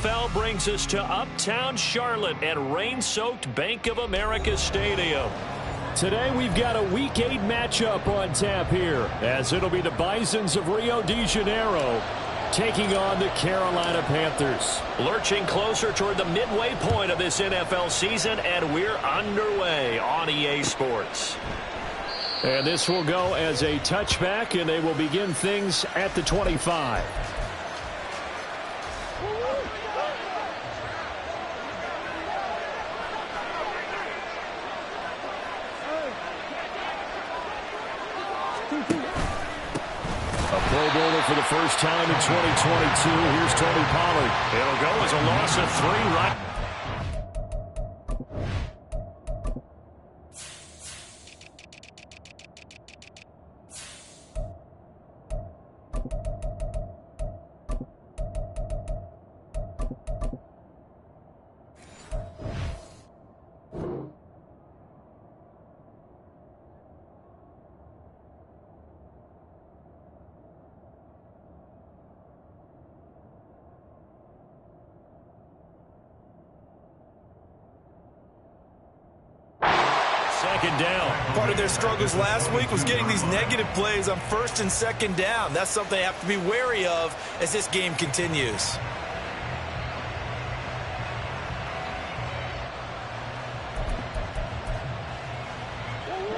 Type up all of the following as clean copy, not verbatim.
NFL brings us to uptown Charlotte at rain-soaked Bank of America Stadium. Today we've got a Week 8 matchup on tap here, as it'll be the Bisons of Rio de Janeiro taking on the Carolina Panthers. Lurching closer toward the midway point of this NFL season, and we're underway on EA Sports. And this will go as a touchback, and they will begin things at the 25. Pro Bowler for the first time in 2022. Here's Tony Pollard. It'll go as a loss of 3 right. Second down. Part of their struggles last week was getting these negative plays on first and second down. That's something they have to be wary of as this game continues.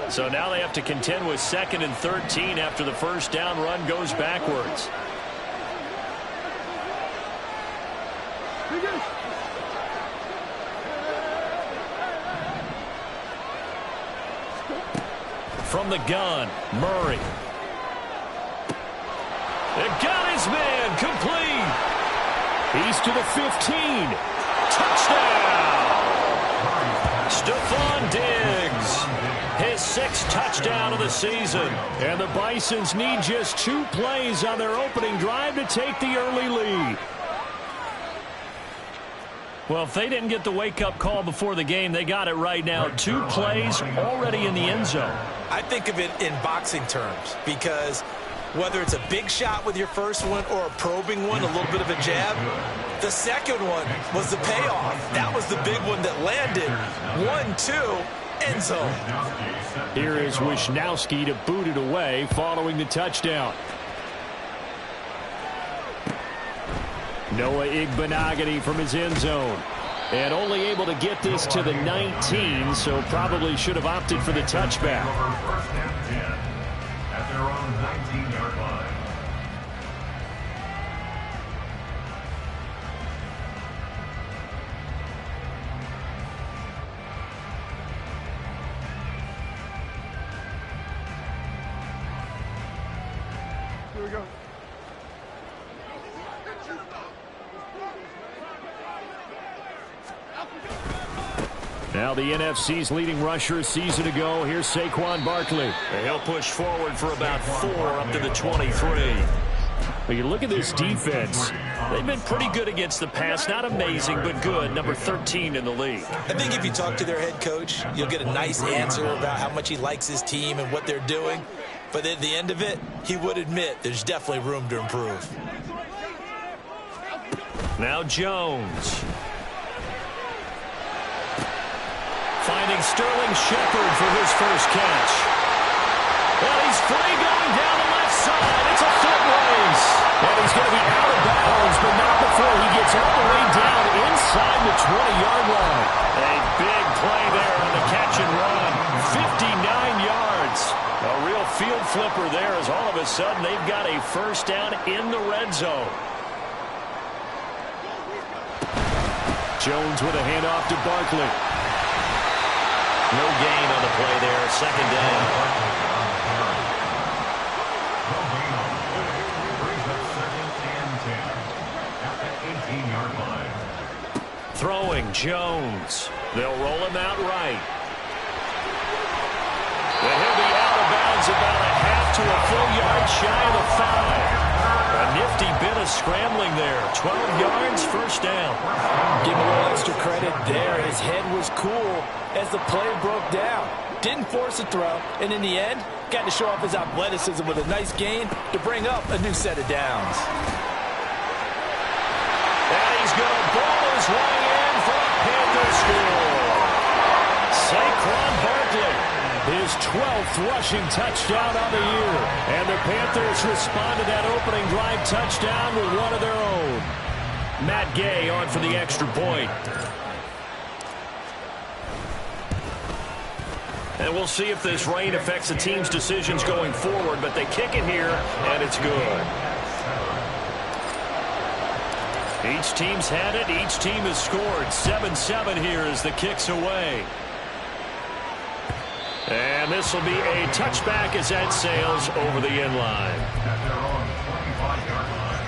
So now they have to contend with 2nd and 13 after the first down run goes backwards. From the gun, Murray. It got his man, complete. He's to the 15. Touchdown! Stephon Diggs. His 6th touchdown of the season. And the Bisons need just 2 plays on their opening drive to take the early lead. Well, if they didn't get the wake-up call before the game, they got it right now. 2 plays already in the end zone. I think of it in boxing terms because whether it's a big shot with your first one or a probing one, a little bit of a jab, the second one was the payoff. That was the big one that landed. 1-2, end zone. Here is Wisnowski to boot it away following the touchdown. Noah Igbenogany from his end zone. And only able to get this to the 19, so probably should have opted for the touchback. First and 10 at their own 19-yard line. Here we go. Now the NFC's leading rusher a season ago. Here's Saquon Barkley. He'll push forward for about 4 up to the 23. But you look at this defense. They've been pretty good against the pass. Not amazing, but good. Number 13 in the league. I think if you talk to their head coach, you'll get a nice answer about how much he likes his team and what they're doing. But at the end of it, he would admit there's definitely room to improve. Now Jones. Finding Sterling Shepard for his first catch. Well, he's free going down the left side. It's a foot race. And he's going to be out of bounds, but not before he gets all the way down inside the 20-yard line. A big play there on the catch and run. 59 yards. A real field flipper there as all of a sudden they've got a first down in the red zone. Jones with a handoff to Barkley. No gain on the play there. Second down. Throwing Jones. They'll roll him out right. And he'll be out of bounds about a half to a full yard shy of the 5. A nifty bit of scrambling there. 12 yards, first down. Give him a little extra credit there. His head was cool as the play broke down. Didn't force a throw, and in the end, got to show off his athleticism with a nice gain to bring up a new set of downs. And he's going to 12th rushing touchdown on the year. And the Panthers respond to that opening drive touchdown with one of their own. Matt Gay on for the extra point. And we'll see if this rain affects the team's decisions going forward, but they kick it here, and it's good. Each team's had it. Each team has scored. 7-7 here as the kick's away. And this will be a touchback as that sails over the end line. At their own 25-yard line.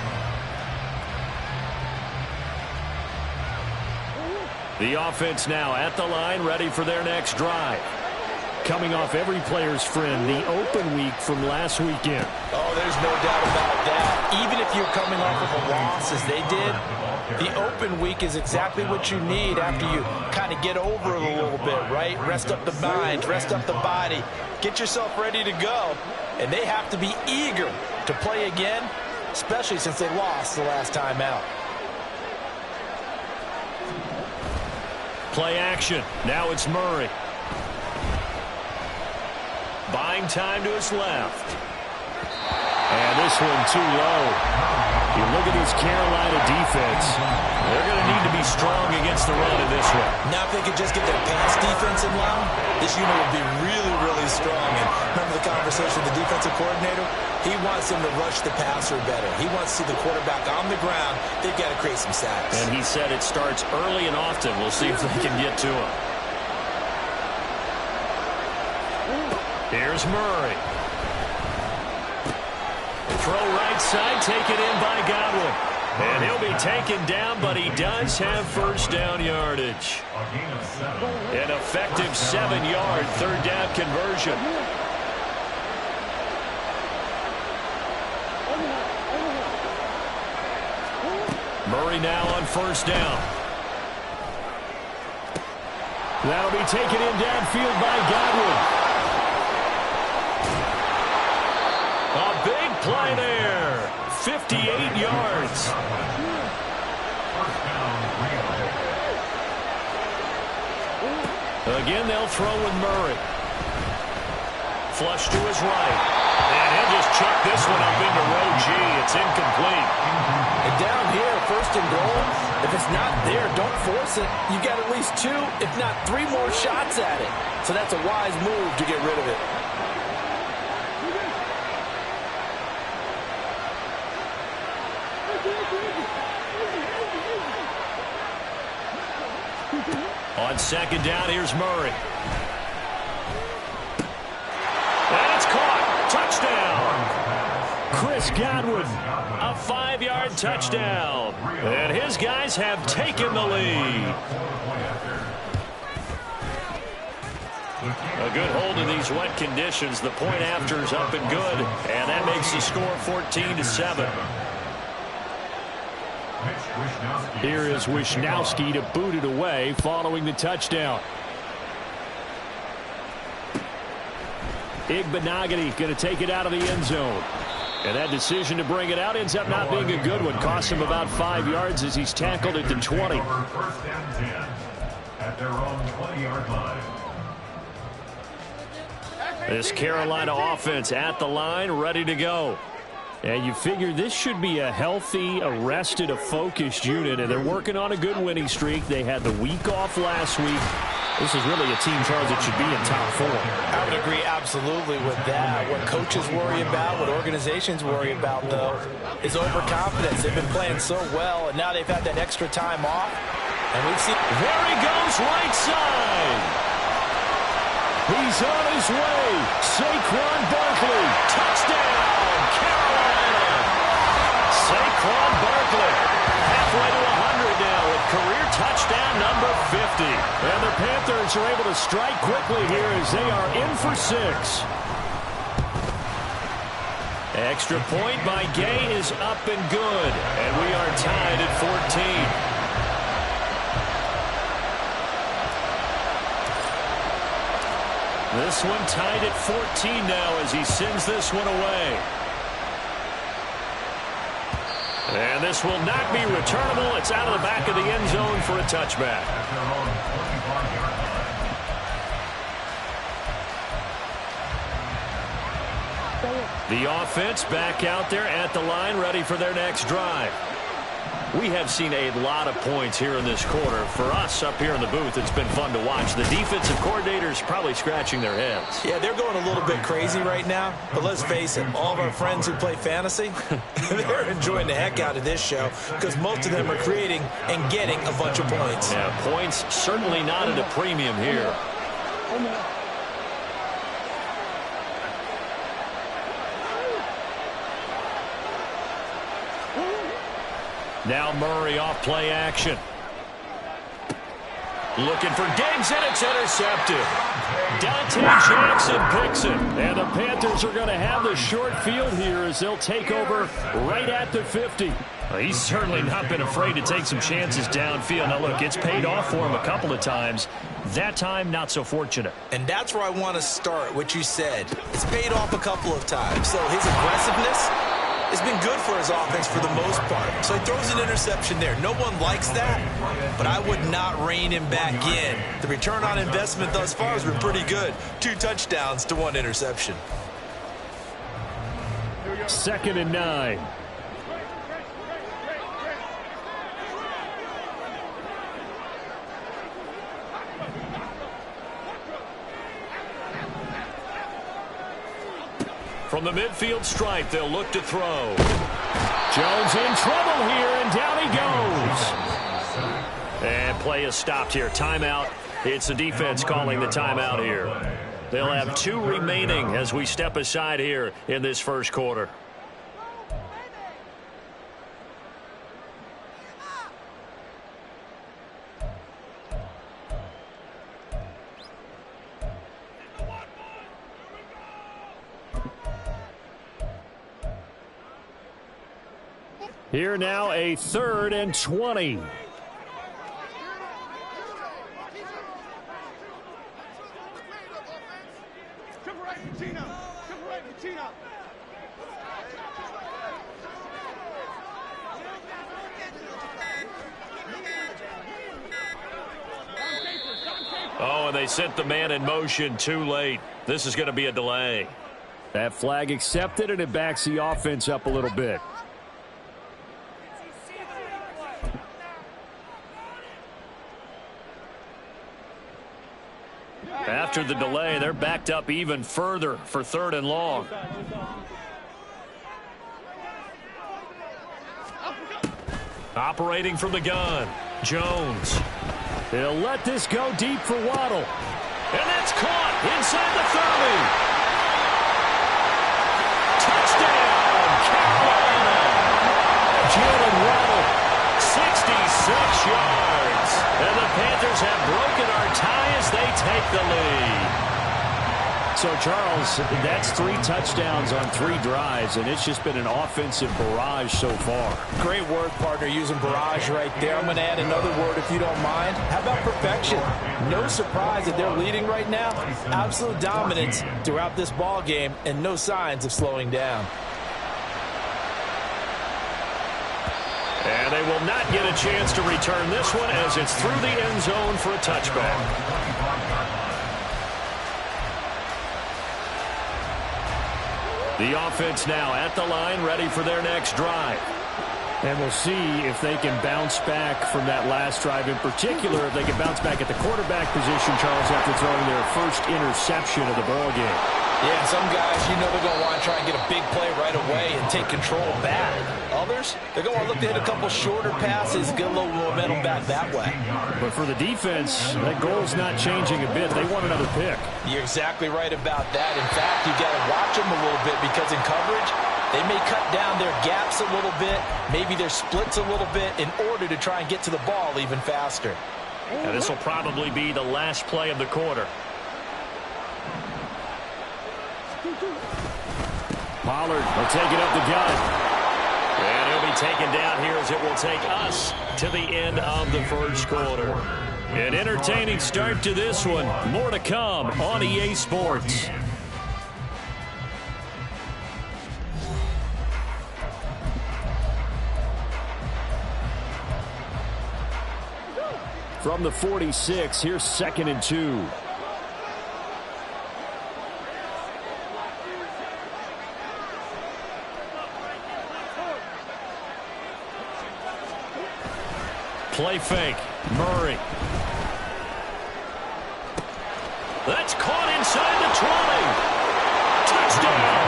The offense now at the line, ready for their next drive. Coming off every player's friend, the open week from last weekend. Oh, there's no doubt about that. Even if you're coming off of a loss as they did, the open week is exactly what you need after you kind of get over it a little bit, right? Rest up the mind, rest up the body, get yourself ready to go. And they have to be eager to play again, especially since they lost the last time out. Play action. Now it's Murray. Buying time to his left. And this one too low. You look at this Carolina defense. They're going to need to be strong against the run in this one. Now if they could just get their pass defense in line, this unit would be really, really strong. And remember the conversation with the defensive coordinator? He wants them to rush the passer better. He wants to see the quarterback on the ground. They've got to create some sacks. And he said it starts early and often. We'll see if they can get to him. Here's Murray. Throw right side, taken in by Godwin. And he'll be taken down, but he does have first down yardage. An effective 7-yard third down conversion. Murray now on first down. That'll be taken in downfield by Godwin. A big play there. 58 yards. Again, they'll throw with Murray. Flush to his right. And he'll just chuck this one up into row G. It's incomplete. And down here, first and goal, if it's not there, don't force it. You've got at least 2, if not 3 more shots at it. So that's a wise move to get rid of it. On second down, here's Murray. And it's caught. Touchdown. Chris Godwin, a 5-yard touchdown. And his guys have taken the lead. A good hold in these wet conditions. The point after is up and good. And that makes the score 14-7. Here is Wisnowski to boot it away following the touchdown. Igbenogany going to take it out of the end zone. And that decision to bring it out ends up not being a good one. Costs him about 5 yards as he's tackled at the 20. First and 10 at their own 20-yard line. This Carolina offense at the line, ready to go. And you figure this should be a healthy, a rested, a focused unit, and they're working on a good winning streak. They had the week off last week. This is really a team, Charles, that should be in top 4. I would agree absolutely with that. What coaches worry about, what organizations worry about, though, is overconfidence. They've been playing so well, and now they've had that extra time off. And we've seen... There he goes, right side. He's on his way. Saquon Barkley, touchdown, Carolina. Saquon Barkley, halfway to 100 now with career touchdown number 50. And the Panthers are able to strike quickly here as they are in for 6. Extra point by Gay is up and good. And we are tied at 14. This one tied at 14 now as he sends this one away. And this will not be returnable. It's out of the back of the end zone for a touchback. The offense back out there at the line, ready for their next drive. We have seen a lot of points here in this quarter. For us up here in the booth, it's been fun to watch. The defensive coordinators probably scratching their heads. Yeah, they're going a little bit crazy right now. But let's face it, all of our friends who play fantasy, they're enjoying the heck out of this show because most of them are creating and getting a bunch of points. Yeah, points certainly not at a premium here. Now Murray off play action. Looking for Diggs, and it's intercepted. Dante Jackson picks it. And the Panthers are going to have the short field here as they'll take over right at the 50. Well, he's certainly not been afraid to take some chances downfield. Now, look, it's paid off for him a couple of times. That time, not so fortunate. And that's where I want to start, what you said. It's paid off a couple of times. So his aggressiveness has been good for his offense for the most part. So he throws an interception there. No one likes that, but I would not rein him back in. The return on investment thus far has been pretty good. 2 touchdowns to 1 interception. 2nd and 9. From the midfield stripe, they'll look to throw. Jones in trouble here, and down he goes. And play is stopped here. Timeout. It's the defense calling the timeout here. They'll have 2 remaining as we step aside here in this first quarter. Here now, a 3rd and 20. Oh, and they sent the man in motion too late. This is going to be a delay. That flag accepted, and it backs the offense up a little bit. After the delay, they're backed up even further for 3rd and long. Operating from the gun, Jones. He'll let this go deep for Waddle. And that's caught inside the 30. Touchdown, Carolina. Jalen Waddle, 66 yards. And the Panthers have broken our tie as they take the lead. So, Charles, that's 3 touchdowns on 3 drives, and it's just been an offensive barrage so far. Great word, partner, using barrage right there. I'm going to add another word if you don't mind. How about perfection? No surprise that they're leading right now. Absolute dominance throughout this ball game, and no signs of slowing down. And they will not get a chance to return this one as it's through the end zone for a touchback. The offense now at the line, ready for their next drive. And we'll see if they can bounce back from that last drive. In particular, if they can bounce back at the quarterback position, Charles, after throwing their first interception of the ballgame. Yeah, some guys, you know, they're going to want to try and get a big play right away and take control back. Others, they're going to want to look to hit a couple shorter passes, get a little momentum back that way. But for the defense, that goal's not changing a bit. They want another pick. You're exactly right about that. In fact, you got to watch them a little bit because in coverage, they may cut down their gaps a little bit, maybe their splits a little bit in order to try and get to the ball even faster. Now, this will probably be the last play of the quarter. Pollard will take it up the gut. And he'll be taken down here as it will take us to the end of the first quarter. An entertaining start to this one. More to come on EA Sports. From the 46, here's 2nd and 2. Play fake. Murray. That's caught inside the 20. Touchdown.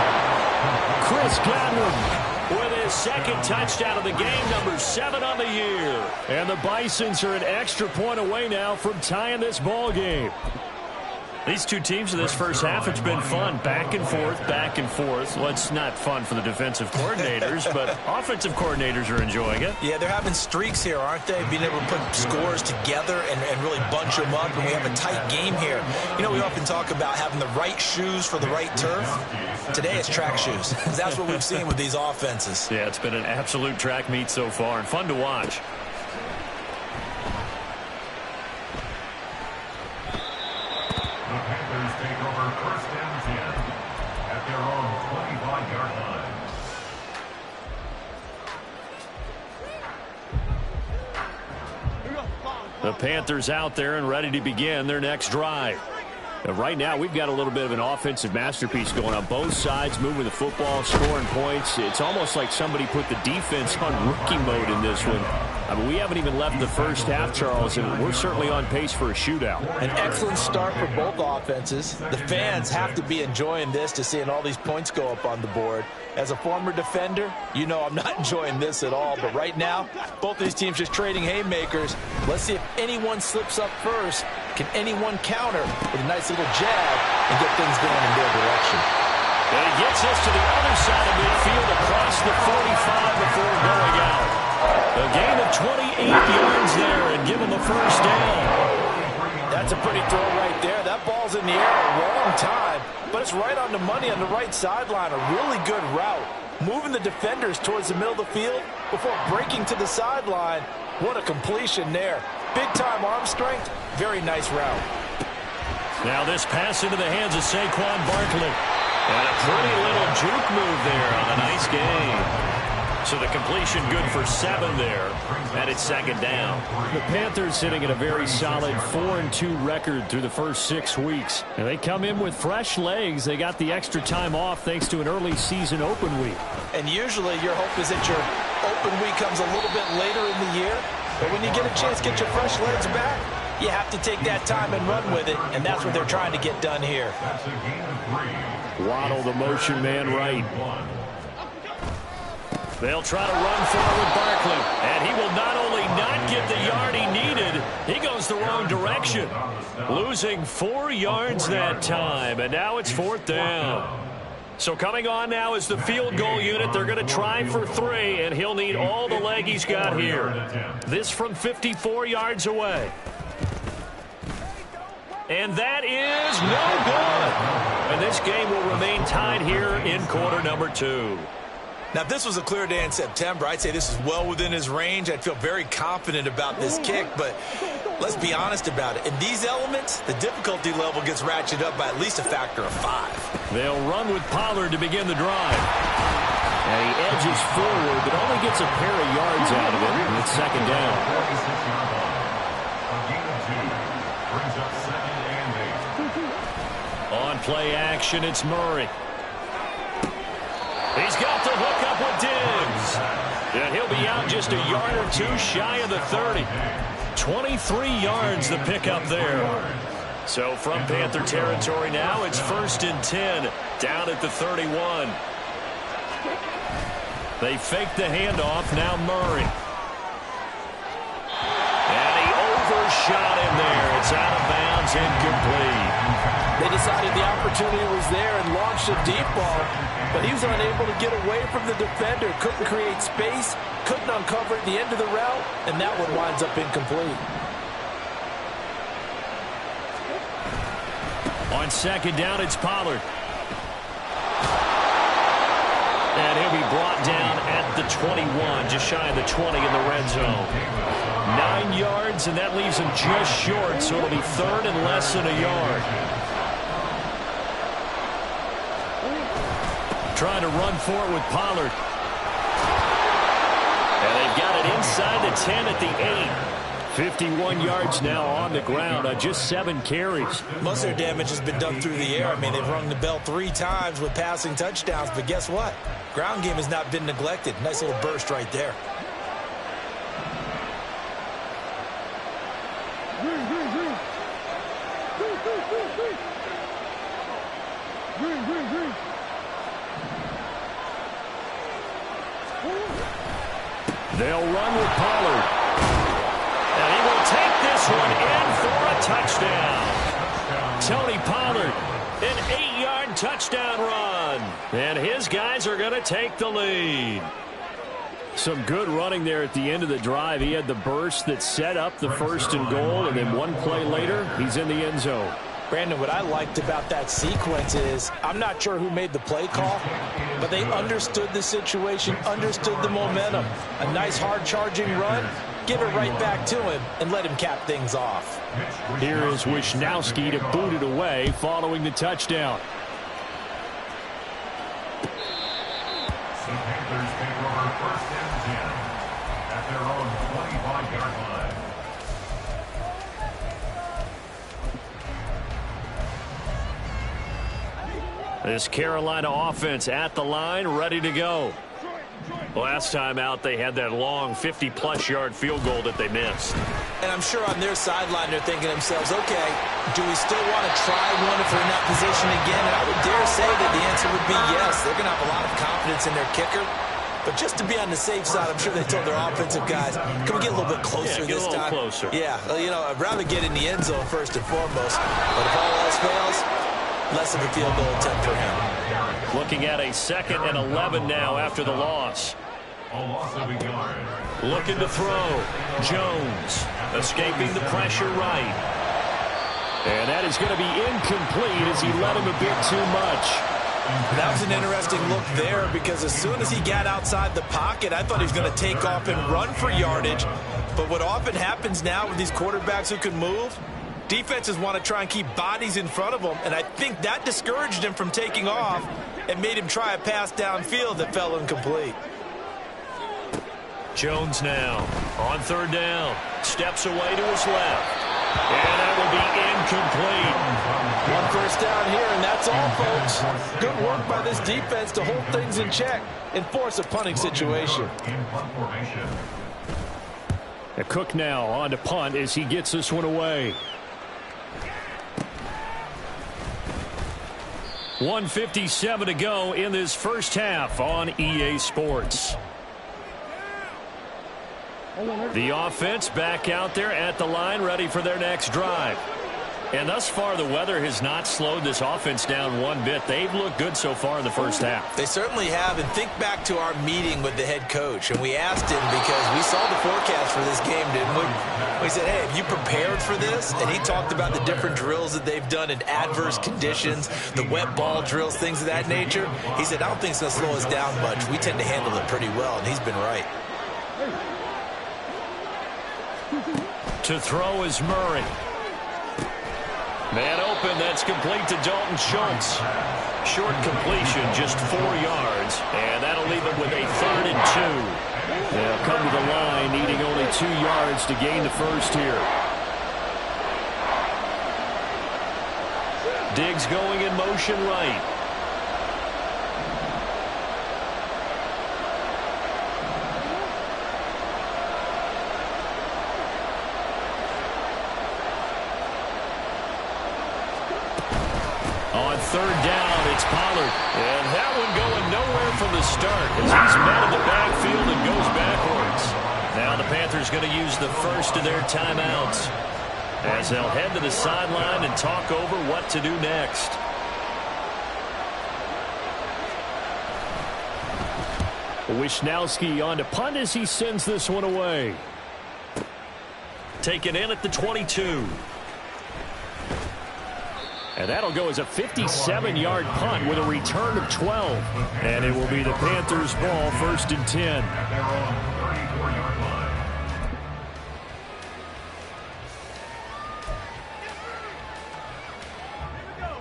Chris Godwin with his second touchdown of the game, number 7 on the year. And the Bisons are an extra point away now from tying this ball game. These two teams in this first half, it's been fun. Back and forth, back and forth. Well, it's not fun for the defensive coordinators, but offensive coordinators are enjoying it. Yeah, they're having streaks here, aren't they? Being able to put scores together and really bunch them up, and we have a tight game here. You know, we often talk about having the right shoes for the right turf. Today it's track shoes. That's what we've seen with these offenses. Yeah, it's been an absolute track meet so far, and fun to watch. The Panthers out there and ready to begin their next drive. Right now, we've got a little bit of an offensive masterpiece going on both sides, moving the football, scoring points. It's almost like somebody put the defense on rookie mode in this one. I mean, we haven't even left the first half, Charles, and we're certainly on pace for a shootout. An excellent start for both offenses. The fans have to be enjoying this, to seeing all these points go up on the board. As a former defender, you know I'm not enjoying this at all. But right now, both these teams just trading haymakers. Let's see if anyone slips up first. Can anyone counter with a nice little jab and get things going in their direction? And he gets us to the other side of midfield across the 45 before going out. A gain of 28 yards there and give him the first down. That's a pretty throw right there. That ball's in the air a long time, but it's right on the money on the right sideline. A really good route. Moving the defenders towards the middle of the field before breaking to the sideline. What a completion there. Big-time arm strength. Very nice route. Now this pass into the hands of Saquon Barkley. And a pretty little juke move there on a nice game. So the completion good for 7 there, and it's second down. The Panthers sitting at a very solid 4-2 record through the first 6 weeks. And they come in with fresh legs. They got the extra time off thanks to an early season open week. And usually your hope is that your open week comes a little bit later in the year. But when you get a chance to get your fresh legs back, you have to take that time and run with it, and that's what they're trying to get done here. Waddle, the motion man right. They'll try to run forward with Barkley, and he will not only not get the yard he needed, he goes the wrong direction. Losing 4 yards that time, and now it's 4th down. So coming on now is the field goal unit. They're going to try for 3, and he'll need all the leg he's got here. This from 54 yards away. And that is no good. And this game will remain tied here in quarter number 2. Now, if this was a clear day in September, I'd say this is well within his range. I'd feel very confident about this kick, but let's be honest about it. In these elements, the difficulty level gets ratcheted up by at least a factor of 5. They'll run with Pollard to begin the drive. And he edges forward, but only gets a pair of yards out of it, and it's second down. On play action, it's Murray. He's got the hook up with Diggs. And he'll be out just a yard or 2 shy of the 30. 23 yards the pickup there. So from Panther territory now, it's 1st and 10 down at the 31. They fake the handoff, now Murray. And he overshot him there. It's out of bounds, incomplete. They decided the opportunity was there and launched a deep ball, but he was unable to get away from the defender, couldn't create space, couldn't uncover at the end of the route, and that one winds up incomplete. On second down, it's Pollard. And he'll be brought down at the 21, just shy of the 20 in the red zone. 9 yards, and that leaves him just short, so it'll be 3rd and less than a yard. Trying to run for it with Pollard. And they've got it inside the 10 at the 8. 51 yards now on the ground on just 7 carries. Most of their damage has been done through the air. I mean, they've rung the bell 3 times with passing touchdowns, but guess what? Ground game has not been neglected. Nice little burst right there. They'll run with Pollard. And he will take this one in for a touchdown. Tony Pollard, an 8-yard touchdown run. And his guys are going to take the lead. Some good running there at the end of the drive. He had the burst that set up the 1st and goal, and then one play later, he's in the end zone. Brandon, what I liked about that sequence is I'm not sure who made the play call, but they understood the situation, understood the momentum. A nice hard-charging run, give it right back to him, and let him cap things off. Here is Wisnowski to boot it away following the touchdown. The Panthers take over 1st and 10 at their own 25-yard line. This Carolina offense at the line, ready to go. Last time out, they had that long 50-plus yard field goal that they missed. And I'm sure on their sideline they're thinking to themselves, okay, do we still want to try one if we're in that position again? And I would dare say that the answer would be yes. They're going to have a lot of confidence in their kicker. But just to be on the safe side, I'm sure they told their offensive guys, can we get a little bit closer this time? Closer. Yeah, well, you know, I'd rather get in the end zone first and foremost. But if all else fails, less of a field goal attempt for him. Looking at a 2nd and 11 now after the loss. A loss of a yard. Looking to throw. Jones escaping the pressure right. And that is going to be incomplete as he let him a bit too much. That was an interesting look there because as soon as he got outside the pocket, I thought he was going to take off and run for yardage. But what often happens now with these quarterbacks who can move, defenses want to try and keep bodies in front of them, and I think that discouraged him from taking off and made him try a pass downfield that fell incomplete. Jones now on 3rd down. Steps away to his left. And that will be incomplete. 1 first down here, and that's all, folks. Good work by this defense to hold things in check and force a punting situation. In punt formation. Cook now on to punt as he gets this one away. 1:57 to go in this first half on EA Sports. The offense back out there at the line, ready for their next drive. And thus far, the weather has not slowed this offense down one bit. They've looked good so far in the first half. They certainly have. And think back to our meeting with the head coach. And we asked him because we saw the forecast for this game, didn't we? We said, hey, have you prepared for this? And he talked about the different drills that they've done in adverse conditions, the wet ball drills, things of that nature. He said, I don't think it's going to slow us down much. We tend to handle it pretty well, and he's been right. To throw is Murray. Man open, that's complete to Dalton Schultz. Short completion, just 4 yards, and that'll leave him with a 3rd and 2. They'll come to the line, needing only 2 yards to gain the first here. Diggs going in motion right. On 3rd down, it's Pollard. And that one going nowhere from the start as he's met in the backfield and goes backwards. Now the Panthers going to use the first of their timeouts as they'll head to the sideline and talk over what to do next. Wisnowski on to punt as he sends this one away. Taken in at the 22. And that'll go as a 57-yard punt with a return of 12. And it will be the Panthers' ball, 1st and 10. At their own 34-yard line.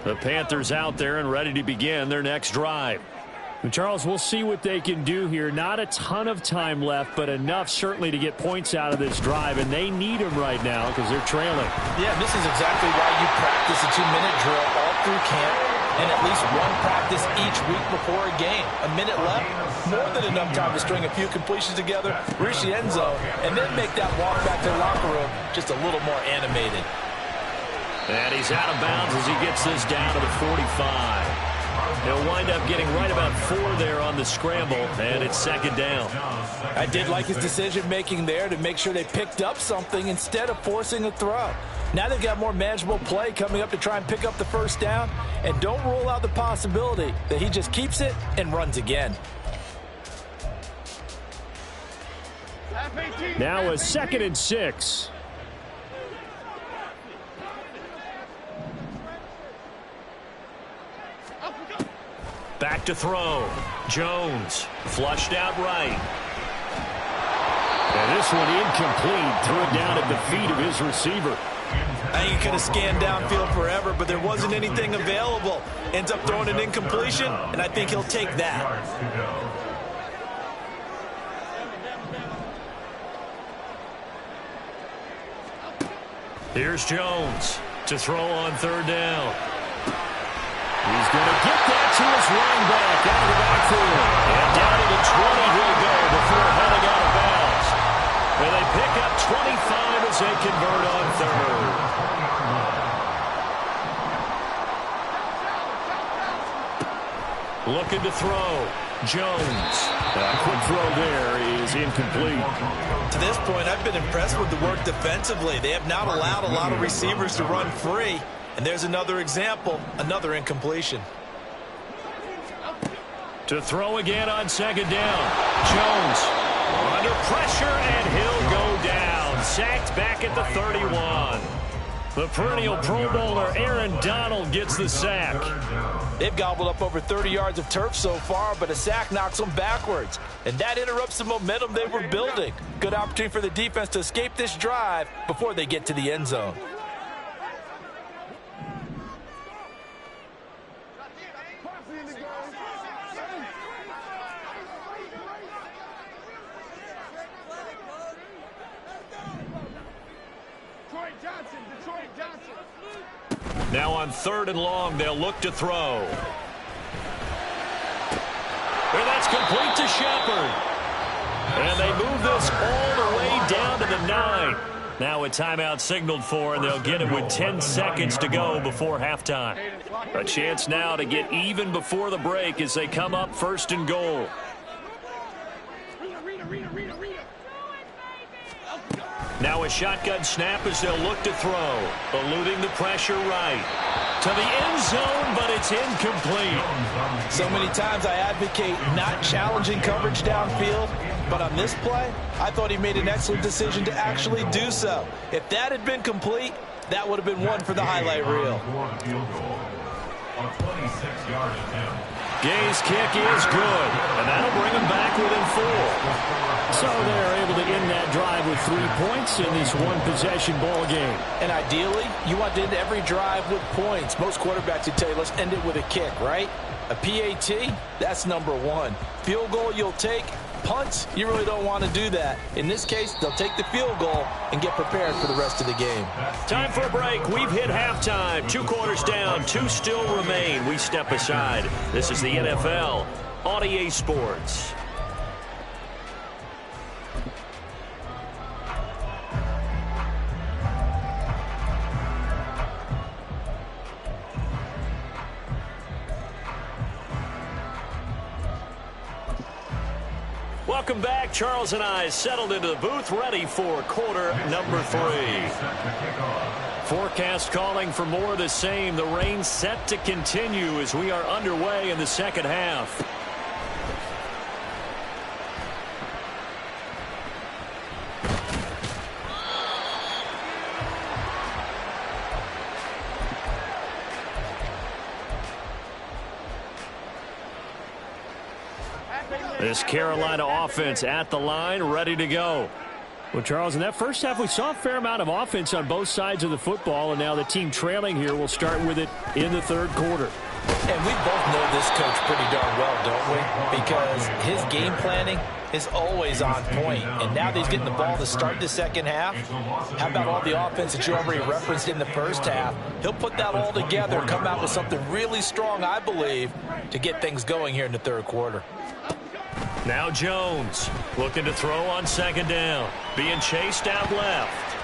The Panthers out there and ready to begin their next drive. And Charles, we'll see what they can do here. Not a ton of time left, but enough certainly to get points out of this drive, and they need them right now because they're trailing. Yeah, this is exactly why you practice a 2-minute drill all through camp and at least one practice each week before a game. A minute left, more than enough time to string a few completions together, reach the end zone, and then make that walk back to the locker room just a little more animated. And he's out of bounds as he gets this down to the 45. He'll wind up getting right about 4 there on the scramble, and it's second down. I did like his decision-making there to make sure they picked up something instead of forcing a throw. Now they've got more manageable play coming up to try and pick up the first down, and don't rule out the possibility that he just keeps it and runs again. Now a 2nd and 6. Back to throw. Jones flushed out right. And this one incomplete. Threw it down at the feet of his receiver. I think he could have scanned downfield forever, but there wasn't anything available. Ends up throwing an incompletion, and I think he'll take that. Here's Jones to throw on 3rd down. He's going to get that to his running back out of the backfield. And down to the 20 he'll go before heading out of bounds. And they pick up 25 as they convert on 3rd. Looking to throw. Jones. A quick throw there is incomplete. To this point, I've been impressed with the work defensively. They have not allowed a lot of receivers to run free. And there's another example, another incompletion. To throw again on 2nd down. Jones under pressure, and he'll go down. Sacked back at the 31. The perennial Pro Bowler Aaron Donald gets the sack. They've gobbled up over 30 yards of turf so far, but a sack knocks them backwards. And that interrupts the momentum they were building. Good opportunity for the defense to escape this drive before they get to the end zone. Now on 3rd and long, they'll look to throw. And that's complete to Shepard. And they move this all the way down to the 9. Now a timeout signaled for, and they'll get it with 10 seconds to go before halftime. A chance now to get even before the break as they come up 1st and goal. Now a shotgun snap as they'll look to throw. Eluding the pressure right. To the end zone, but it's incomplete. So many times I advocate not challenging coverage downfield, but on this play, I thought he made an excellent decision to actually do so. If that had been complete, that would have been one for the highlight reel. Gay's kick is good, and that'll bring him back within 4. So they're able to end that drive with 3 points in this one-possession ball game. And ideally, you want to end every drive with points. Most quarterbacks would tell you, let's end it with a kick, right? A PAT, that's number 1. Field goal you'll take. Punts, you really don't want to do that. In this case, they'll take the field goal and get prepared for the rest of the game. Time for a break. We've hit halftime. 2 quarters down, 2 still remain. We step aside. This is the NFL on EA Sports. Welcome back. Charles and I settled into the booth, ready for quarter number 3. Forecast calling for more of the same. The rain set to continue as we are underway in the second half. This Carolina offense at the line, ready to go. Well, Charles, in that first half, we saw a fair amount of offense on both sides of the football, and now the team trailing here will start with it in the 3rd quarter. And we both know this coach pretty darn well, don't we? Because his game planning is always on point. And now that he's getting the ball to start the second half, how about all the offense that you already referenced in the first half? He'll put that all together and come out with something really strong, I believe, to get things going here in the 3rd quarter. Now Jones looking to throw on 2nd down. Being chased out left.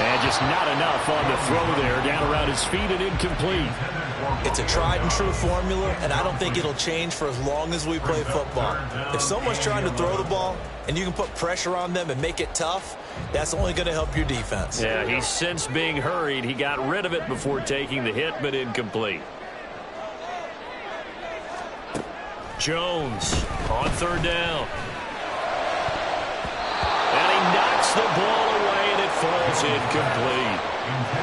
And just not enough on the throw there. Down around his feet and incomplete. It's a tried-and-true formula, and I don't think it'll change for as long as we play football. If someone's trying to throw the ball and you can put pressure on them and make it tough, that's only going to help your defense. Yeah, he's since being hurried. He got rid of it before taking the hit, but incomplete. Jones on third down. And he knocks the ball away, and it falls incomplete.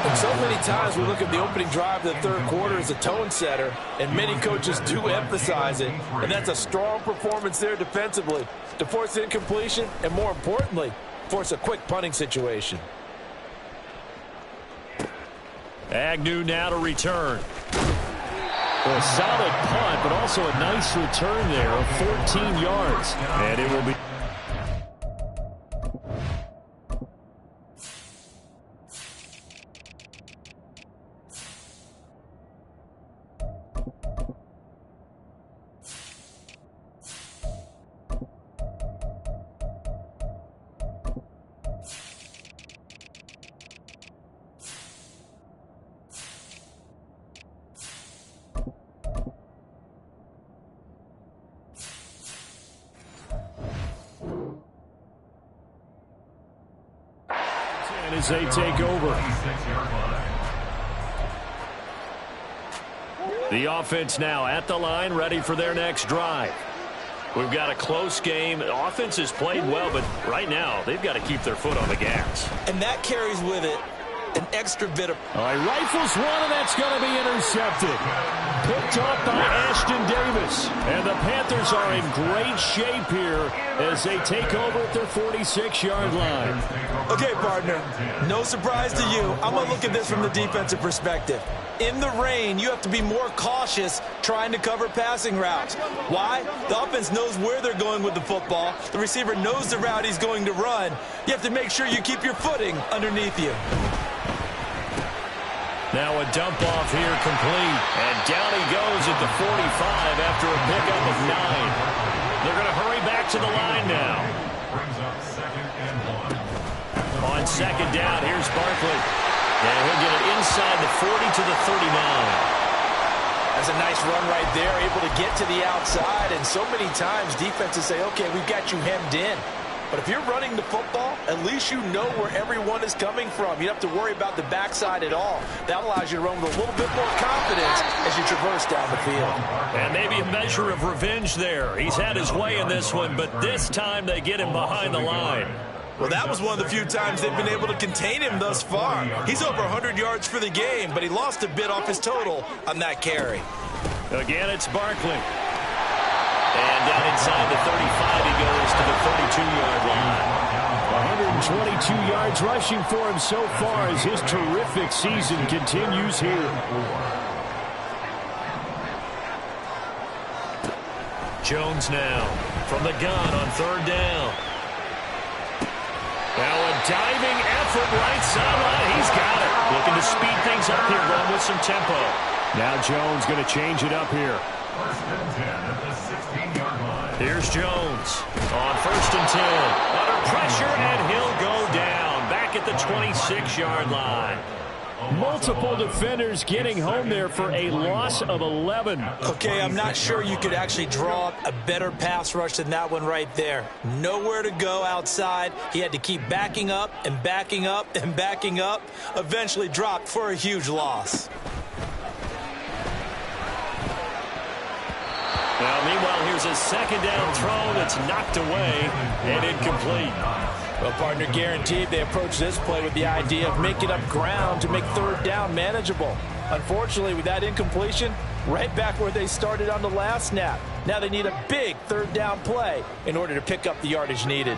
And so many times we look at the opening drive of the third quarter as a tone setter, and many coaches do emphasize it. And that's a strong performance there defensively to force incompletion and, more importantly, force a quick punting situation. Agnew now to return. A solid punt, but also a nice return there of 14 yards. And it will be... as they take over. The offense now at the line, ready for their next drive. We've got a close game. The offense has played well, but right now they've got to keep their foot on the gas. And that carries with it an extra bit of... All right, rifles one, and that's going to be intercepted. Picked up by Ashton Davis. And the Panthers are in great shape here as they take over at their 46-yard line. Okay, partner, no surprise to you. I'm going to look at this from the defensive perspective. In the rain, you have to be more cautious trying to cover passing routes. Why? The offense knows where they're going with the football. The receiver knows the route he's going to run. You have to make sure you keep your footing underneath you. Now a dump off here complete. And down he goes at the 45 after a pickup of 9. They're going to hurry back to the line now. On second down, here's Barkley. And he'll get it inside the 40 to the 39. That's a nice run right there, able to get to the outside. And so many times defenses say, okay, we've got you hemmed in. But if you're running the football, at least you know where everyone is coming from. You don't have to worry about the backside at all. That allows you to run with a little bit more confidence as you traverse down the field. And maybe a measure of revenge there. He's had his way in this one, but this time they get him behind the line. Well, that was one of the few times they've been able to contain him thus far. He's over 100 yards for the game, but he lost a bit off his total on that carry. Again, it's Barkley. And down inside the 35, he goes to the 32-yard line. 122 yards rushing for him so far as his terrific season continues here. Jones now from the gun on third down. Now a diving effort right sideline. He's got it. Looking to speed things up here, run with some tempo. Now Jones going to change it up here. First and 10 at the 16-yard line. Here's Jones on first and 10. Under pressure, and he'll go down. Back at the 26-yard line. Multiple defenders getting home there for a loss of 11. Okay, I'm not sure you could actually draw up a better pass rush than that one right there. Nowhere to go outside. He had to keep backing up and backing up and backing up. Eventually dropped for a huge loss. Now, meanwhile, here's a second down throw that's knocked away and incomplete. Well, partner, guaranteed they approach this play with the idea of making up ground to make third down manageable. Unfortunately, with that incompletion, right back where they started on the last snap. Now they need a big third down play in order to pick up the yardage needed.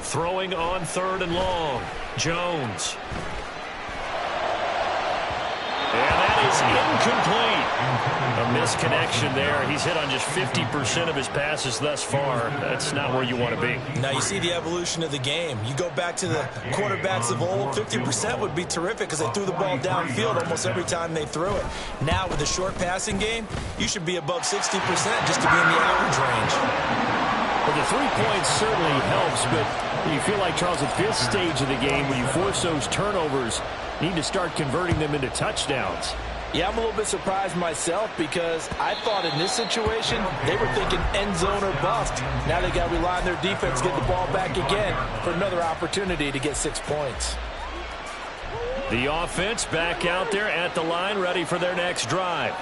Throwing on third and long. Jones. And that is is incomplete. A misconnection there. He's hit on just 50% of his passes thus far. That's not where you want to be. Now you see the evolution of the game. You go back to the quarterbacks of old, 50% would be terrific because they threw the ball downfield almost every time they threw it. Now with the short passing game, you should be above 60% just to be in the average range. Well, the 3 points certainly helps, but you feel like, Charles, at this stage of the game, when you force those turnovers, you need to start converting them into touchdowns. Yeah, I'm a little bit surprised myself because I thought in this situation they were thinking end zone or bust. Now they got to rely on their defense, get the ball back again for another opportunity to get 6 points. The offense back out there at the line, ready for their next drive.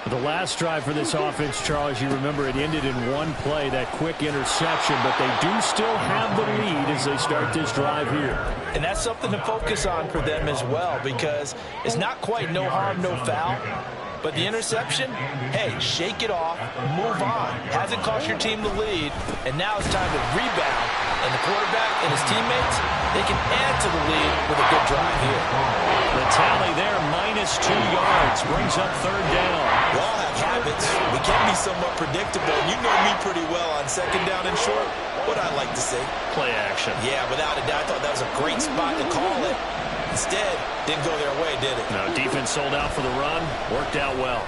The last drive for this offense, Charles, you remember it ended in one play, that quick interception, but they do still have the lead as they start this drive here. And that's something to focus on for them as well, because it's not quite no harm, no foul. But the interception, hey, shake it off, move on. Hasn't cost your team the lead, and now it's time to rebound. And the quarterback and his teammates, they can add to the lead with a good drive here. The tally there, -2 yards, brings up third down. We all have habits. We can be somewhat predictable. You know me pretty well on second down and short. What I like to say? Play action. Yeah, without a doubt, I thought that was a great spot to call it. Instead, didn't go their way, did it? No, defense sold out for the run. Worked out well.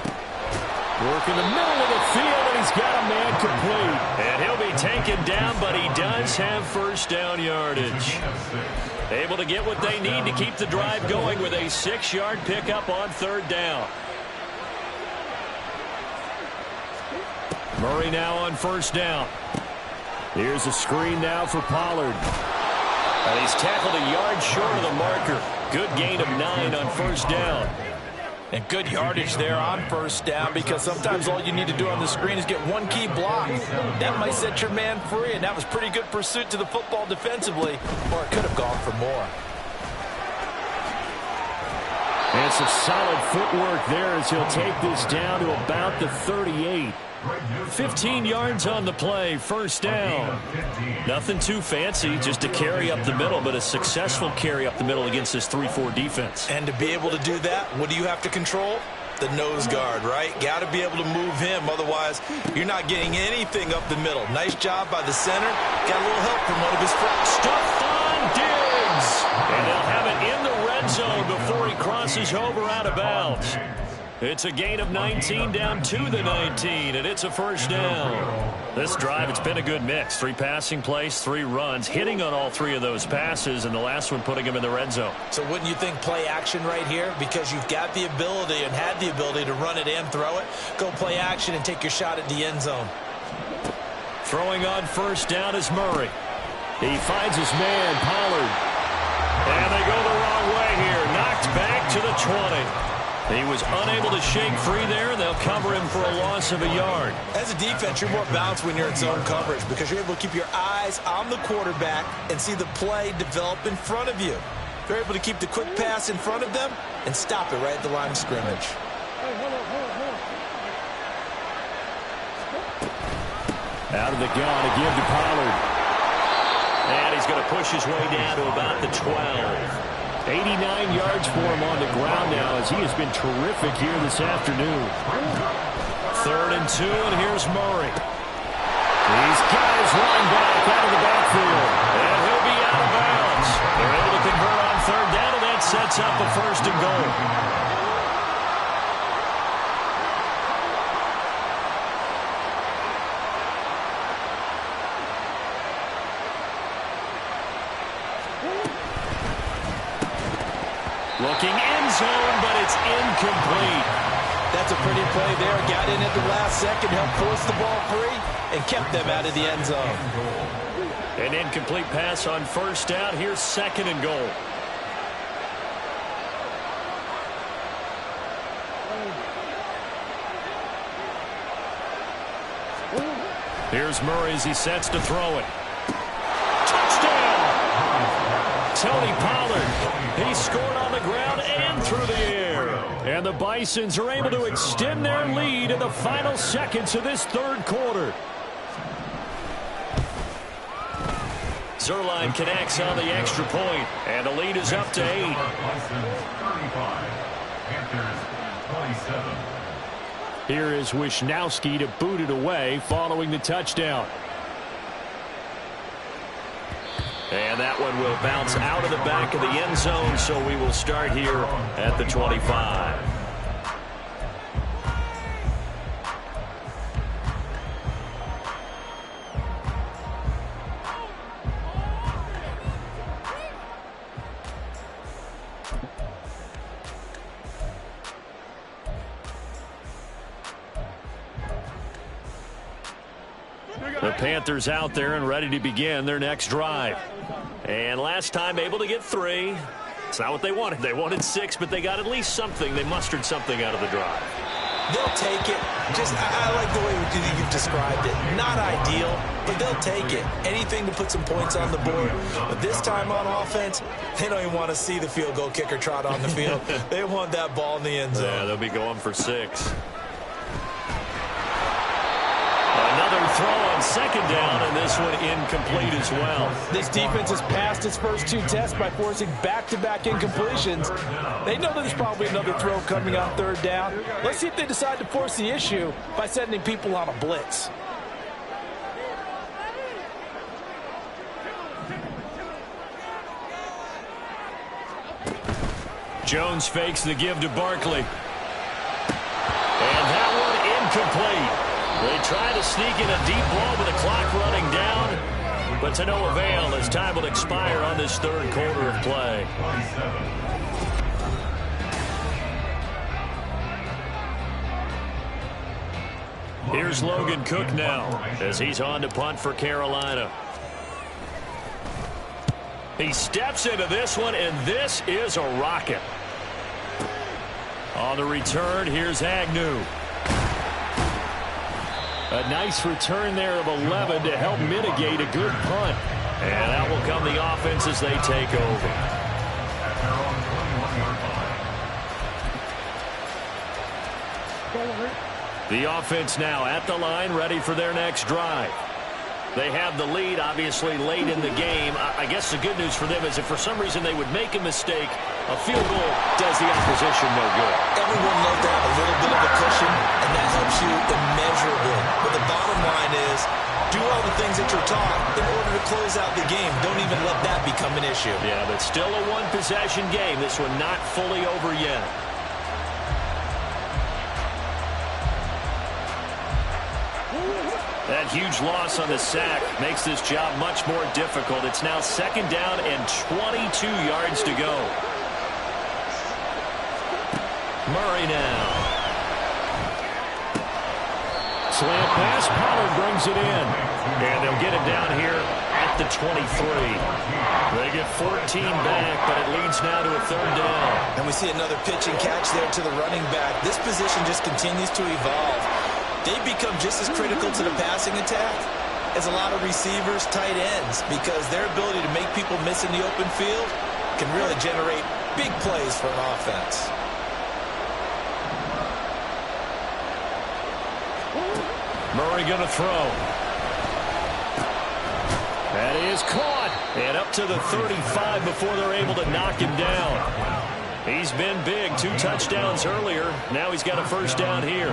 Work in the middle of the field, and he's got a man complete. And he'll be taken down, but he does have first down yardage. Able to get what they need to keep the drive going with a 6-yard pickup on third down. Murray now on first down. Here's a screen now for Pollard. And he's tackled a yard short of the marker. Good gain of 9 on first down. And good yardage there on first down, because sometimes all you need to do on the screen is get one key block. That might set your man free, and that was pretty good pursuit to the football defensively, or it could have gone for more. And some solid footwork there as he'll take this down to about the 38. 15 yards on the play, first down. Nothing too fancy, just a carry up the middle, but a successful carry up the middle against this 3-4 defense. And to be able to do that, what do you have to control? The nose guard, right? Got to be able to move him, otherwise you're not getting anything up the middle. Nice job by the center. Got a little help from one of his friends. Stephon Diggs! And they'll have it in the red zone before he crosses over out of bounds. It's a gain of 19 down to the 19, and it's a first down. This drive, it's been a good mix. 3 passing plays, 3 runs, hitting on all 3 of those passes, and the last one putting him in the red zone. So wouldn't you think play action right here? Because you've got the ability and had the ability to run it and throw it. Go play action and take your shot at the end zone. Throwing on first down is Murray. He finds his man, Pollard. And they go the wrong way here. Knocked back to the 20. He was unable to shake free there, and they'll cover him for a loss of a yard. As a defense, you're more balanced when you're in zone coverage because you're able to keep your eyes on the quarterback and see the play develop in front of you. You're able to keep the quick pass in front of them and stop it right at the line of scrimmage. Out of the gun to give to Pollard. And he's going to push his way down to about the 12. 89 yards for him on the ground now as he has been terrific here this afternoon. 3rd and 2, and here's Murray. He's got his line back out of the backfield. And he'll be out of bounds. They're able to convert on third down, and that sets up a 1st and goal. Looking end zone, but it's incomplete. That's a pretty play there. Got in at the last second, helped force the ball free, and kept them out of the end zone. An incomplete pass on first down. Here's 2nd and goal. Here's Murray as he sets to throw it. Touchdown! Tony Pollard. He scored on the ground and through the air. And the Bisons are able to extend their lead in the final seconds of this 3rd quarter. Zerline connects on the extra point, and the lead is up to 8. Bisons 35, Panthers 27. Here is Wisnowski to boot it away following the touchdown. And that one will bounce out of the back of the end zone, so we will start here at the 25. The Panthers out there and ready to begin their next drive. And last time able to get 3. It's not what they wanted. They wanted 6, but they got at least something. They mustered something out of the drive. They'll take it. I like the way you've described it. Not ideal, but they'll take it. Anything to put some points on the board. But this time on offense, they don't even want to see the field goal kicker trot on the field. They want that ball in the end zone. Yeah, they'll be going for 6. Another throw on second down, and this one incomplete as well. This defense has passed its first 2 tests by forcing back-to-back incompletions. They know there's probably another throw coming on third down. Let's see if they decide to force the issue by sending people on a blitz. Jones fakes the give to Barkley. And that one incomplete. They try to sneak in a deep ball with the clock running down, but to no avail as time will expire on this third quarter of play. Here's Logan Cook now as he's on to punt for Carolina. He steps into this one, and this is a rocket. On the return, here's Agnew. A nice return there of 11 to help mitigate a good punt. And out will come the offense as they take over. The offense now at the line, ready for their next drive. They have the lead, obviously, late in the game. I guess the good news for them is if for some reason they would make a mistake, a field goal does the opposition no good. Everyone loves to have a little bit of a cushion, and that helps you immeasurably. But the bottom line is, do all the things that you're taught in order to close out the game. Don't even let that become an issue. Yeah, but still a one-possession game. This one not fully over yet. That huge loss on the sack makes this job much more difficult. It's now second down and 22 yards to go. Murray now. Slant pass. Pollard brings it in. And they'll get it down here at the 23. They get 14 back, but it leads now to a third down. And we see another pitch and catch there to the running back. This position just continues to evolve. They become just as critical to the passing attack as a lot of receivers, tight ends, because their ability to make people miss in the open field can really generate big plays for an offense. Murray going to throw. That is caught. And up to the 35 before they're able to knock him down. He's been big. 2 touchdowns earlier. Now he's got a first down here.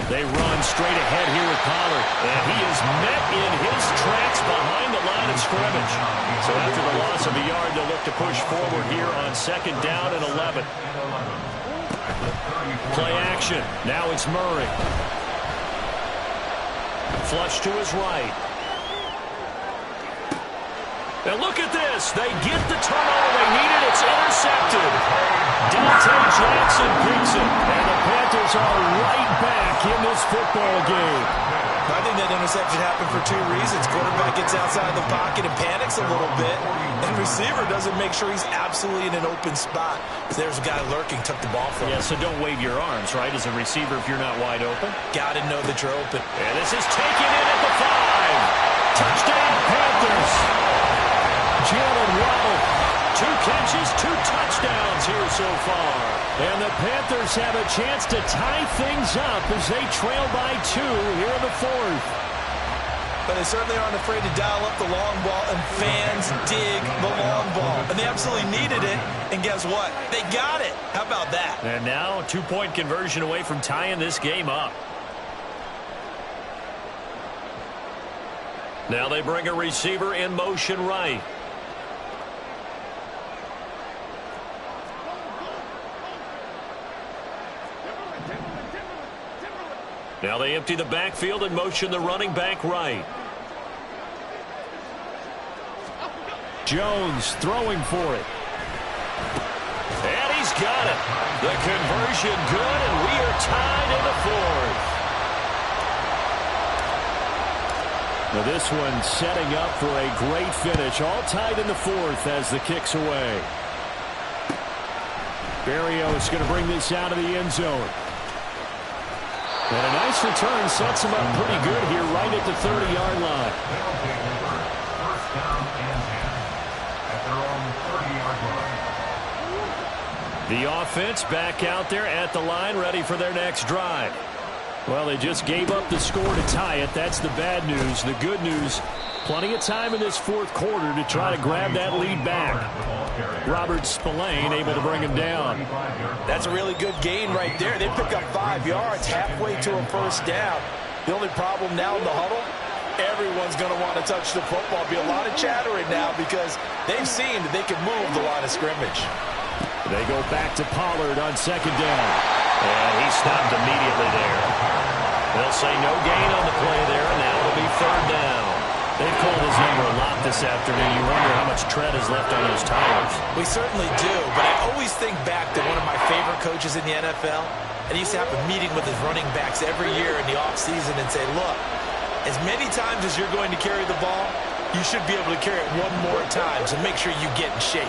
They run straight ahead here with Pollard. And he is met in his tracks behind the line of scrimmage. So after the loss of a yard, they'll look to push forward here on second down and 11. Play action. Now it's Murray. Flush to his right. And look at this. They get the turnover they needed. It's intercepted. Dante Jackson picks it. And the Panthers are right back in this football game. I think that interception happened for 2 reasons. Quarterback gets outside the pocket and panics a little bit. And receiver doesn't make sure he's absolutely in an open spot. So there's a guy lurking, took the ball from him. Yeah, so don't wave your arms, right, as a receiver if you're not wide open. Got to know that you're open. And this is taken in at the 5. Touchdown, Panthers. Jalen Waddle, 2 catches, 2 touchdowns here so far. And the Panthers have a chance to tie things up as they trail by 2 here in the 4th. but they certainly aren't afraid to dial up the long ball, and fans dig the long ball. And they absolutely needed it, and guess what? They got it. How about that? And now, 2-point conversion away from tying this game up. Now they bring a receiver in motion right. Now they empty the backfield and motion the running back right. Jones throwing for it. And he's got it. The conversion good, and we are tied in the fourth. Now this one setting up for a great finish. All tied in the fourth as the kick's away. Berrios going to bring this out of the end zone. And a nice return sets him up pretty good here right at the 30-yard line. First down and 10 at their own 30-yard line. The offense back out there at the line, ready for their next drive. Well, they just gave up the score to tie it. That's the bad news. The good news, plenty of time in this fourth quarter to try to grab that lead back. Robert Spillane able to bring him down. That's a really good gain right there. They pick up 5 yards halfway to a first down. The only problem now in the huddle, everyone's going to want to touch the football. Be a lot of chattering now because they've seen that they can move the line of scrimmage. They go back to Pollard on second down. And he stopped immediately there. They'll say no gain on the play there, and now it'll be third down. They've called his number a lot this afternoon. You wonder how much tread is left on those tires. We certainly do, but I always think back to one of my favorite coaches in the NFL, and he used to have a meeting with his running backs every year in the offseason and say, look, as many times as you're going to carry the ball, you should be able to carry it one more time, so make sure you get in shape.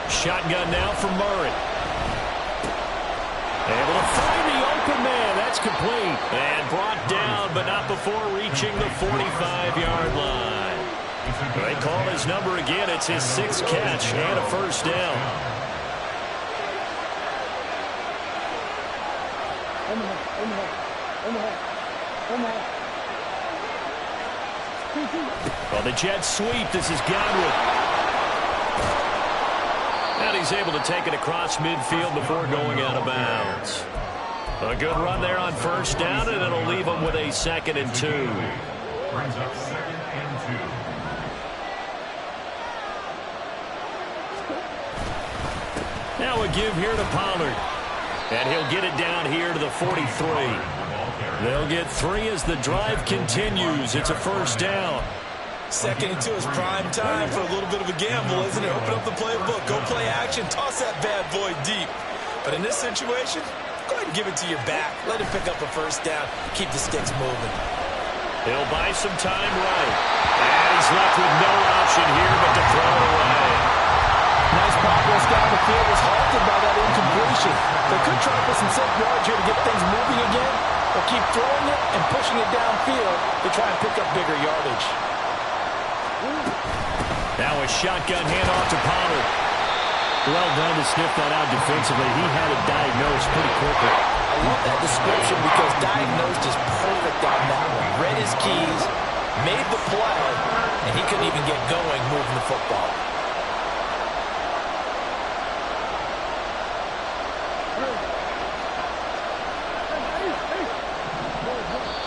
Shotgun now for Murray. Able to find the open man. That's complete. And brought down, but not before reaching the 45-yard line. They call his number again. It's his 6th catch and a first down. Well, the Jets sweep. This is Godwin. And he's able to take it across midfield before going out of bounds. A good run there on first down, and it'll leave him with a 2nd and 2. Brings up 2nd and 2. Now a give here to Pollard. And he'll get it down here to the 43. They'll get 3 as the drive continues. It's a first down. 2nd and 2 is prime time for a little bit of a gamble, isn't it? Open up the playbook, go play action, toss that bad boy deep. But in this situation, go ahead and give it to your back. Let him pick up a first down. Keep the sticks moving. He'll buy some time right. And he's left with no option here but to throw it away. Nice progress down the field was halted by that incompletion. They could try to put some safe yards here to get things moving again, or keep throwing it and pushing it downfield to try and pick up bigger yardage. Now a shotgun handoff to Pollard. Well done to sniff that out defensively. He had it diagnosed pretty quickly. I love that description because diagnosed is perfect on that one. Read his keys, made the play, and he couldn't even get going moving the football.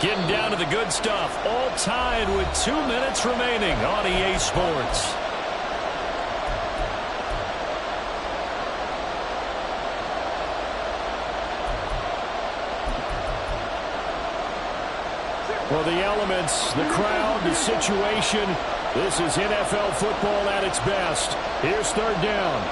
Getting down to the good stuff. All tied with 2 minutes remaining on EA Sports. Well, the elements, the crowd, the situation. This is NFL football at its best. Here's third down.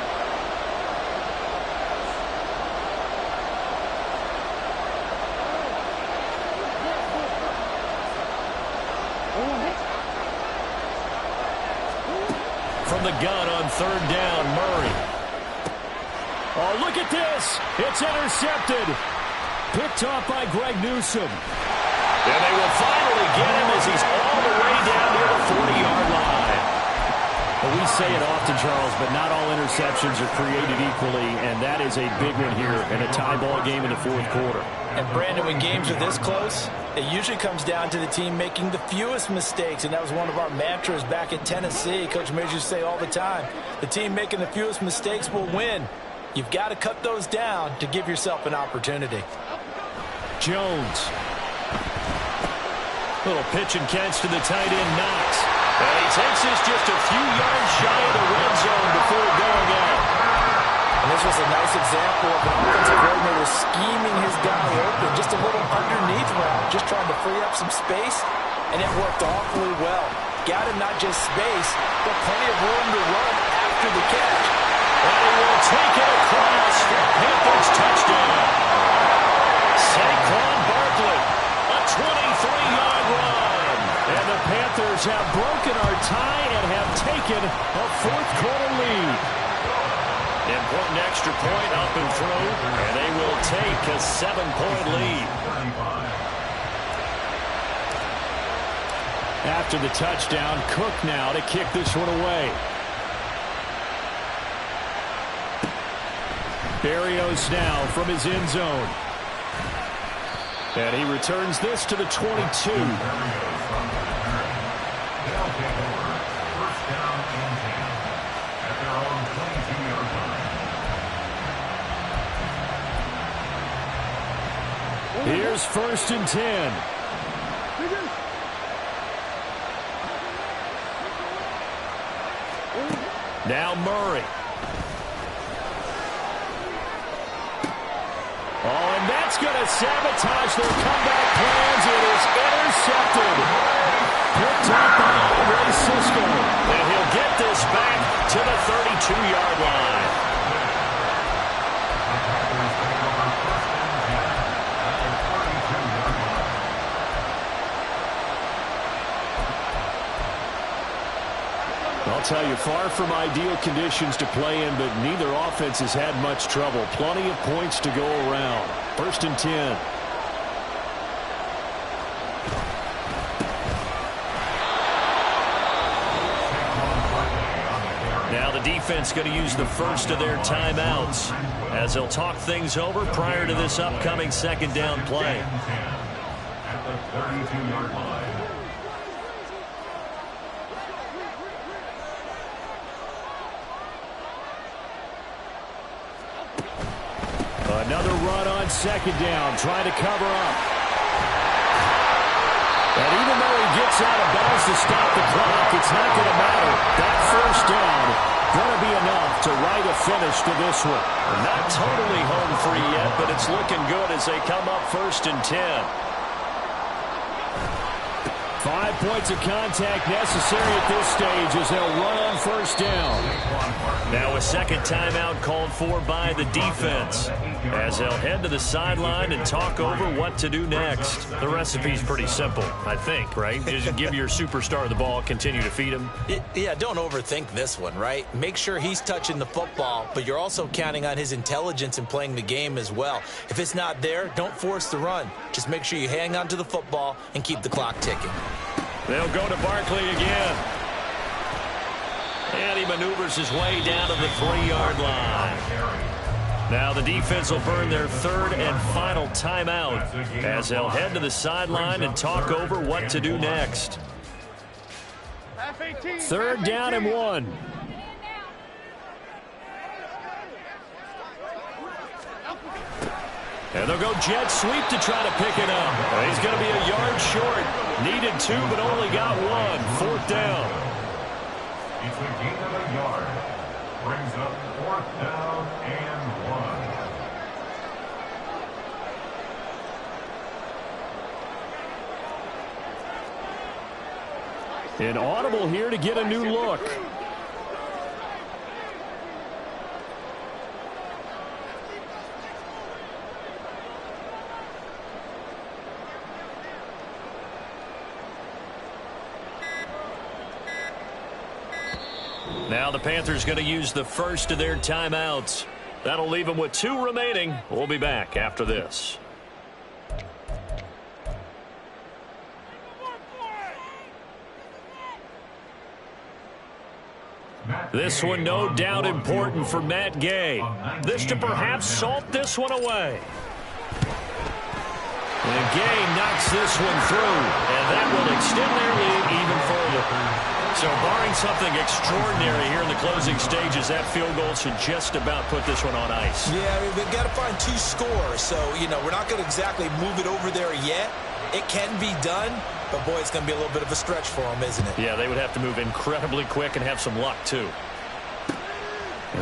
From the gun on third down, Murray. Oh, look at this. It's intercepted. Picked off by Greg Newsome. And they will finally get him as he's all the way down near the 40-yard line. Well, we say it often, Charles, but not all interceptions are created equally, and that is a big one here in a tie ball game in the fourth quarter. And, Brandon, when games are this close, it usually comes down to the team making the fewest mistakes, and that was one of our mantras back at Tennessee. Coach Majors used to say all the time, the team making the fewest mistakes will win. You've got to cut those down to give yourself an opportunity. Jones. Little pitch and catch to the tight end, Knox. And he takes this just a few yards shy of the red zone before going out. And this was a nice example of an offensive coordinator scheming his guy open, just a little underneath route, just trying to free up some space, and it worked awfully well. Got him not just space, but plenty of room to run after the catch. And he will take it across for Panthers touchdown. Saquon Barkley, a 23-yard run. And the Panthers have broken our tie and have taken a fourth-quarter lead. Important extra point up and through, and they will take a 7-point lead. After the touchdown, Cook now to kick this one away. Berrios now from his end zone. And he returns this to the 22. Here's 1st and 10. Now Murray. Oh, and that's going to sabotage their comeback plans. It is intercepted. Picked up by Ray Sisko. And he'll get this back to the 32-yard line. I'll tell you, far from ideal conditions to play in, but neither offense has had much trouble. Plenty of points to go around. 1st and 10. Now the defense going to use the first of their timeouts as they'll talk things over prior to this upcoming 2nd down play. At the 32-yard line. Another run on 2nd down, trying to cover up. And even though he gets out of bounds to stop the clock, it's not going to matter. That 1st down going to be enough to write a finish to this one. Not totally home free yet, but it's looking good as they come up 1st and 10. 5 points of contact necessary at this stage as they'll run on 1st down. Now a 2nd timeout called for by the defense as they'll head to the sideline and talk over what to do next. The recipe's pretty simple, I think, right? Just give your superstar the ball, continue to feed him. Yeah, don't overthink this one, right? Make sure he's touching the football, but you're also counting on his intelligence in playing the game as well. If it's not there, don't force the run. Just make sure you hang on to the football and keep the clock ticking. They'll go to Barkley again. And he maneuvers his way down to the 3-yard line. Now the defense will burn their 3rd and final timeout as they'll head to the sideline and talk over what to do next. 3rd down and 1. And they'll go jet sweep to try to pick it up. He's going to be a yard short. Needed 2, but only got 1. 4th down. It's a gain of a yard. Brings up 4th down and 1. An audible here to get a new look. Now the Panthers going to use the first of their timeouts. That'll leave them with 2 remaining. We'll be back after this. This one no doubt important for Matt Gay. This to perhaps salt this one away. And Gay knocks this one through, and that will extend their lead even further. So barring something extraordinary here in the closing stages, that field goal should just about put this one on ice. Yeah, we've got to find 2 scores. So, we're not going to exactly move it over there yet. It can be done, but, boy, it's going to be a little bit of a stretch for them, isn't it? Yeah, they would have to move incredibly quick and have some luck, too.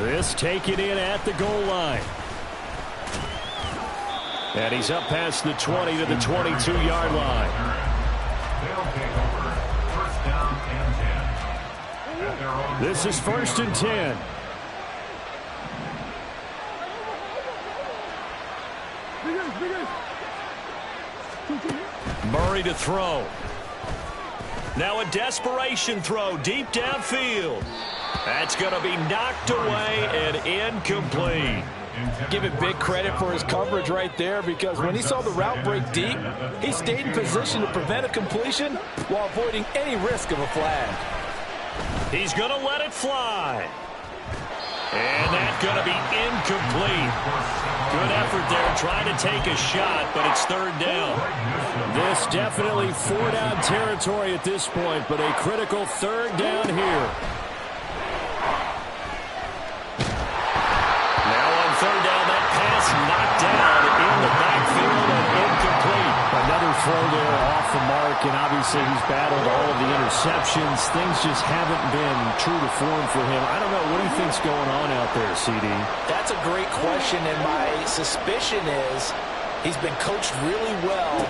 This taken in at the goal line. And he's up past the 20 to the 22-yard line. They'll take over. First down and 10. At their own This is 1st and 10. Murray to throw. Now a desperation throw deep downfield. That's going to be knocked away and incomplete. Give it big credit for his coverage right there, because when he saw the route break deep, he stayed in position to prevent a completion while avoiding any risk of a flag. He's going to let it fly. And that's going to be incomplete. Good effort there trying to take a shot, but it's 3rd down. This definitely 4-down territory at this point, but a critical 3rd down here. Now on 3rd down, that pass knocked down in the backfield and incomplete. Another throw there off the mark, and obviously he's battled all of the interceptions. Things just haven't been true to form for him. I don't know. What do you think's going on out there, CD? That's a great question, and my suspicion is he's been coached really well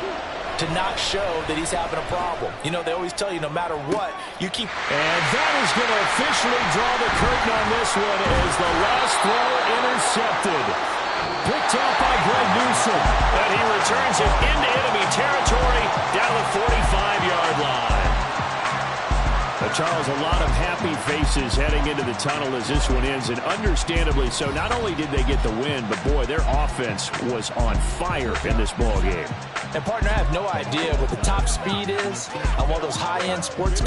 to not show that he's having a problem. They always tell you no matter what, you keep... And that is going to officially draw the curtain on this one as the last throw intercepted. Picked off by Greg Newsom. And he returns it into enemy territory down the 45-yard line. But Charles, a lot of happy faces heading into the tunnel as this one ends, and understandably so. Not only did they get the win, but boy, their offense was on fire in this ball game. And partner, I have no idea what the top speed is on one of those high-end sports cars.